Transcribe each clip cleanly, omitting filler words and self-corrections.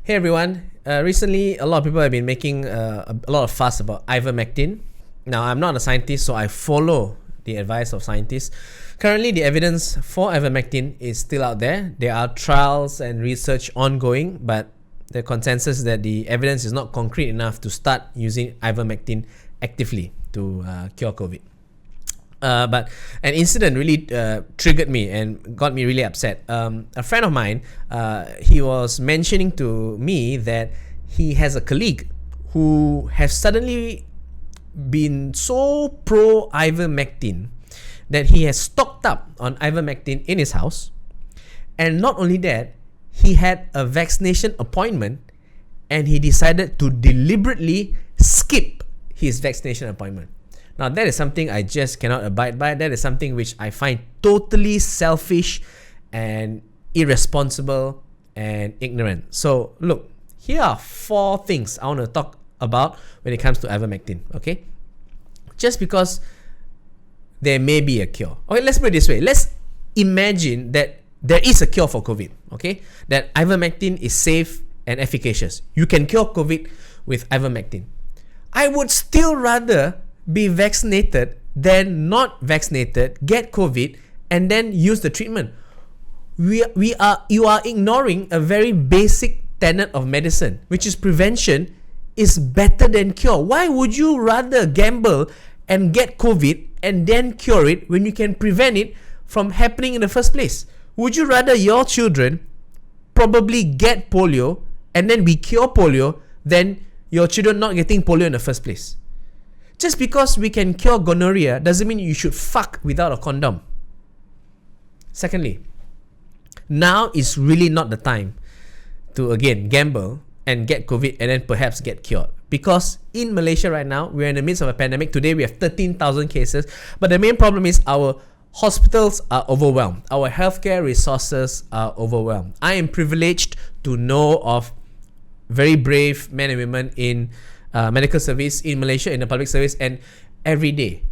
Hey everyone, recently a lot of people have been making a lot of fuss about ivermectin. Now, I'm not a scientist, so I follow the advice of scientists. Currently, the evidence for ivermectin is still out there. There are trials and research ongoing, but the consensus is that the evidence is not concrete enough to start using ivermectin actively to cure COVID. But an incident really triggered me and got me really upset. A friend of mine, he was mentioning to me that he has a colleague who has suddenly been so pro ivermectin that he has stocked up on ivermectin in his house. And not only that, he had a vaccination appointment and he decided to deliberately skip his vaccination appointment. Now, that is something I just cannot abide by. That is something which I find totally selfish and irresponsible and ignorant. So, look, here are 4 things I want to talk about when it comes to ivermectin, okay? Just because there may be a cure. Okay, let's put it this way. Let's imagine that there is a cure for COVID, okay? That ivermectin is safe and efficacious. You can cure COVID with ivermectin. I would still rather be vaccinated than not vaccinated, get COVID, and then use the treatment. You are ignoring a very basic tenet of medicine, which is prevention is better than cure. Why would you rather gamble and get COVID and then cure it when you can prevent it from happening in the first place? Would you rather your children probably get polio and then we cure polio than your children not getting polio in the first place? Just because we can cure gonorrhea doesn't mean you should fuck without a condom. Secondly, now is really not the time to again gamble and get COVID and then perhaps get cured. Because in Malaysia right now, we're in the midst of a pandemic. Today we have 13,000 cases. But the main problem is our hospitals are overwhelmed. Our healthcare resources are overwhelmed. I am privileged to know of very brave men and women in medical service in Malaysia, in the public service, and every day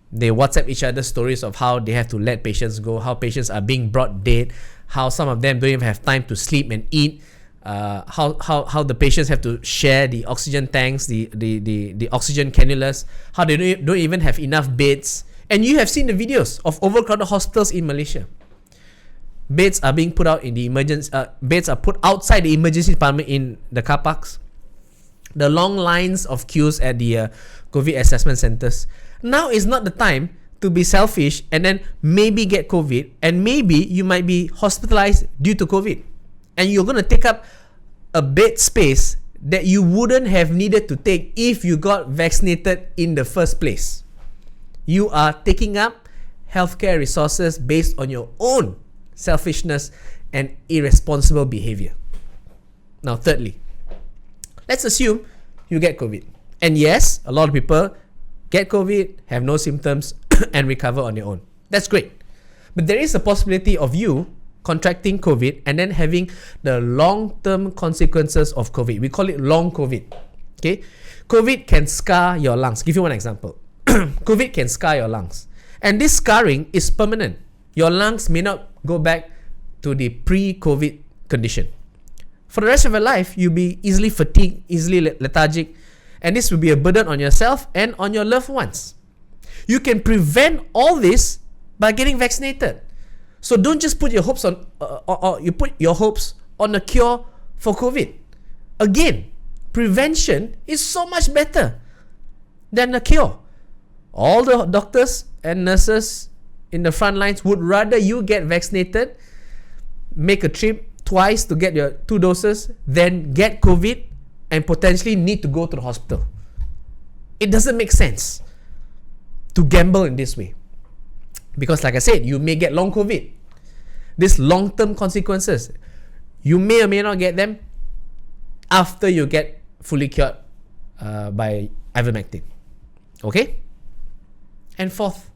they WhatsApp each other stories of how they have to let patients go, how patients are being brought dead, how some of them don't even have time to sleep and eat, how the patients have to share the oxygen tanks, the oxygen cannulas, how they don't even have enough beds. And you have seen the videos of overcrowded hospitals in Malaysia. Beds are being put out in the emergency. Beds are put outside the emergency department in the car parks. The long lines of queues at the COVID assessment centers. Now is not the time to be selfish and then maybe get COVID, and maybe you might be hospitalized due to COVID, and you're going to take up a bed space that you wouldn't have needed to take if you got vaccinated in the first place. You are taking up healthcare resources based on your own selfishness and irresponsible behavior. Now, thirdly, let's assume you get COVID. And yes, a lot of people get COVID, have no symptoms, and recover on their own. That's great. But there is a possibility of you contracting COVID and then having the long-term consequences of COVID. We call it long COVID. Okay? COVID can scar your lungs. Give you one example. COVID can scar your lungs. And this scarring is permanent. Your lungs may not go back to the pre-COVID condition. For the rest of your life, you'll be easily fatigued, easily lethargic, and this will be a burden on yourself and on your loved ones. You can prevent all this by getting vaccinated. So don't just put your hopes on, you put your hopes on a cure for COVID. Again, prevention is so much better than a cure. All the doctors and nurses in the front lines would rather you get vaccinated, make a trip twice to get your 2 doses, than get COVID and potentially need to go to the hospital. It doesn't make sense to gamble in this way. Because like I said, you may get long COVID. These long-term consequences, you may or may not get them after you get fully cured by ivermectin. Okay? And fourth,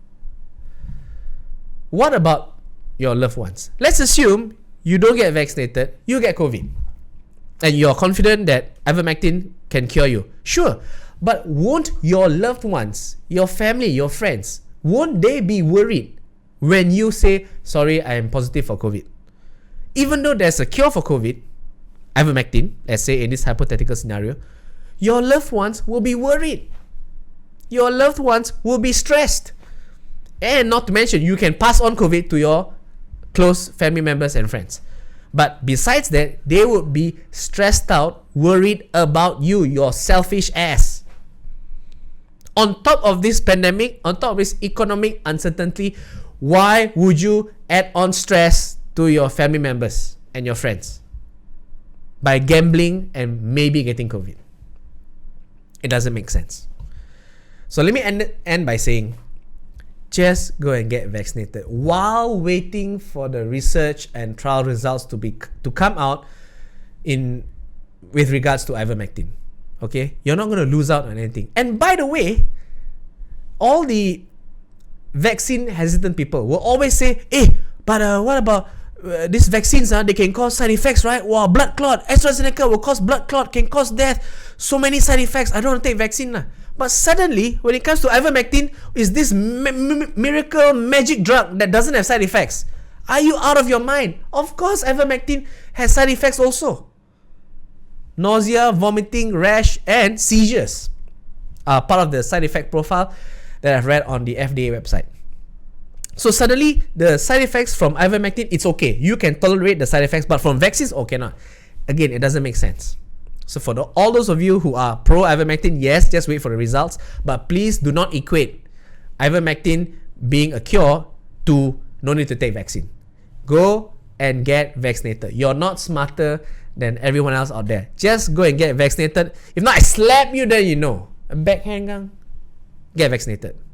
what about your loved ones? Let's assume you don't get vaccinated, you get COVID, and you're confident that ivermectin can cure you. Sure, but won't your loved ones, your family, your friends, won't they be worried when you say, sorry, I am positive for COVID? Even though there's a cure for COVID, ivermectin, let's say in this hypothetical scenario, your loved ones will be worried. Your loved ones will be stressed. And not to mention, you can pass on COVID to your close family members and friends. But besides that, they would be stressed out, worried about you, your selfish ass. On top of this pandemic, on top of this economic uncertainty, why would you add on stress to your family members and your friends by gambling and maybe getting COVID? It doesn't make sense. So let me end by saying, just go and get vaccinated while waiting for the research and trial results to come out with regards to ivermectin. Okay, you're not going to lose out on anything. And by the way, all the vaccine hesitant people will always say, but what about these vaccines? They can cause side effects, right? Wow, blood clot. AstraZeneca will cause blood clot, can cause death. So many side effects. I don't want to take vaccine. But suddenly, when it comes to ivermectin, is this miracle magic drug that doesn't have side effects? Are you out of your mind? Of course, ivermectin has side effects also. Nausea, vomiting, rash, and seizures are part of the side effect profile that I've read on the FDA website. So suddenly, the side effects from ivermectin, it's okay. You can tolerate the side effects, but from vaccines, okay, not. Again, it doesn't make sense. So for all those of you who are pro ivermectin, yes, just wait for the results. But please do not equate ivermectin being a cure to no need to take vaccine. Go and get vaccinated. You're not smarter than everyone else out there. Just go and get vaccinated. If not, I slap you, then you know. A backhand gun. Get vaccinated.